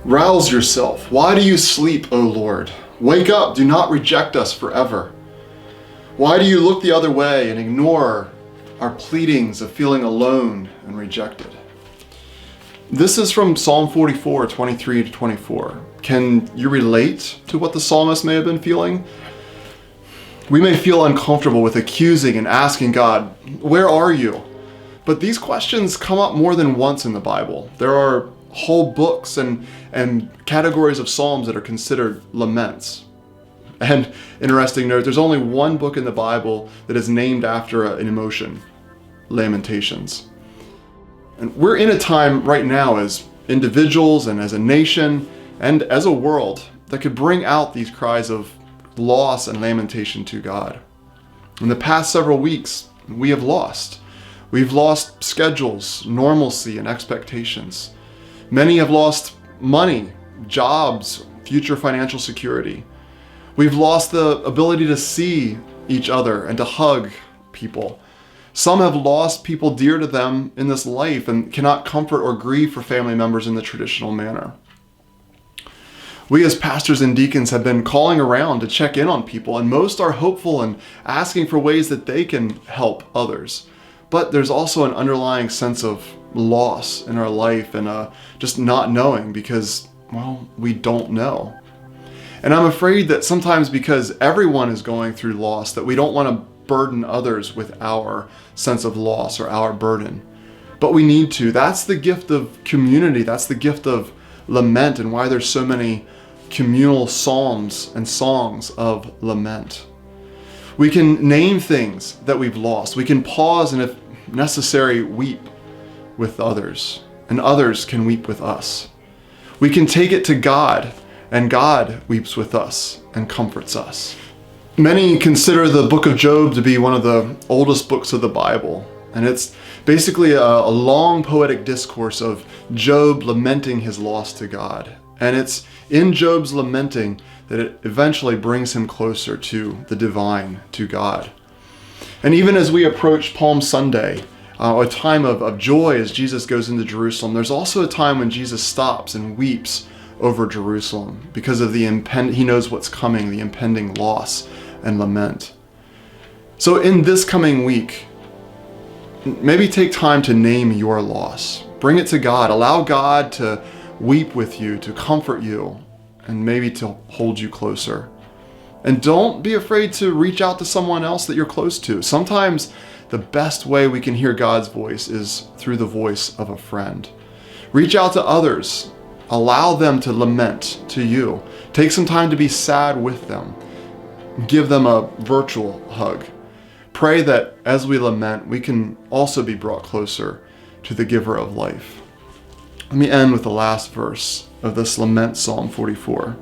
Rouse yourself. Why do you sleep, O Lord? Wake up, do not reject us forever. Why do you look the other way and ignore our pleadings of feeling alone and rejected? This is from Psalm 44, 23 to 24. Can you relate to what the psalmist may have been feeling? We may feel uncomfortable with accusing and asking God, where are you? But these questions come up more than once in the Bible. There are whole books and categories of psalms that are considered laments. And interesting note, there's only one book in the Bible that is named after an emotion, Lamentations. And we're in a time right now as individuals and as a nation and as a world that could bring out these cries of loss and lamentation to God. In the past several weeks, we have lost. We've lost schedules, normalcy, and expectations. Many have lost money, jobs, future financial security. We've lost the ability to see each other and to hug people. Some have lost people dear to them in this life and cannot comfort or grieve for family members in the traditional manner. We as pastors and deacons have been calling around to check in on people, and most are hopeful and asking for ways that they can help others. But there's also an underlying sense of loss in our life and just not knowing because, well, we don't know. And I'm afraid that sometimes because everyone is going through loss, that we don't want to burden others with our sense of loss or our burden. But we need to. That's the gift of community. That's the gift of lament and why there's so many communal psalms and songs of lament. We can name things that we've lost. We can pause and, if necessary, weep with others, and others can weep with us. We can take it to God, and God weeps with us and comforts us. Many consider the book of Job to be one of the oldest books of the Bible, and it's basically a long poetic discourse of Job lamenting his loss to God. And it's in Job's lamenting that it eventually brings him closer to the divine, to God. And even as we approach Palm Sunday, a time of joy as Jesus goes into Jerusalem, there's also a time when Jesus stops and weeps over Jerusalem because of he knows what's coming, the impending loss and lament. So in this coming week, maybe take time to name your loss. Bring it to God. Allow God to weep with you, to comfort you, and maybe to hold you closer. And don't be afraid to reach out to someone else that you're close to. Sometimes the best way we can hear God's voice is through the voice of a friend. Reach out to others. Allow them to lament to you. Take some time to be sad with them. Give them a virtual hug. Pray that as we lament, we can also be brought closer to the giver of life. Let me end with the last verse of this lament, Psalm 44.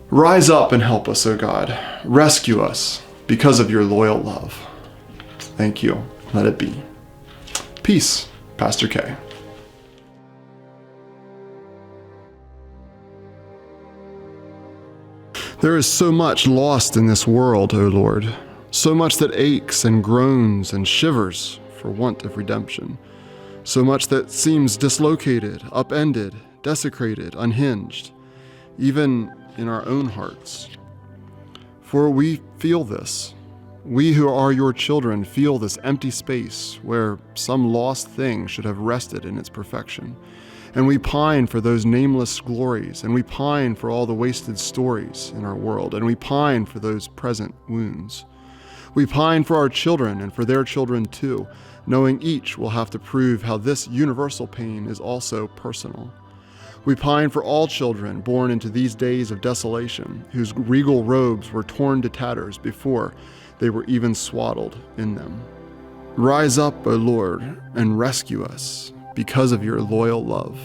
Rise up and help us, O God. Rescue us because of your loyal love. Thank you. Let it be. Peace, Pastor K. There is so much lost in this world, O Lord, so much that aches and groans and shivers for want of redemption, so much that seems dislocated, upended, desecrated, unhinged, even in our own hearts. For we feel this. We who are your children feel this empty space where some lost thing should have rested in its perfection. And we pine for those nameless glories, and we pine for all the wasted stories in our world, and we pine for those present wounds. We pine for our children and for their children too, knowing each will have to prove how this universal pain is also personal. We pine for all children born into these days of desolation, whose regal robes were torn to tatters before they were even swaddled in them. Rise up, O Lord, and rescue us because of your loyal love.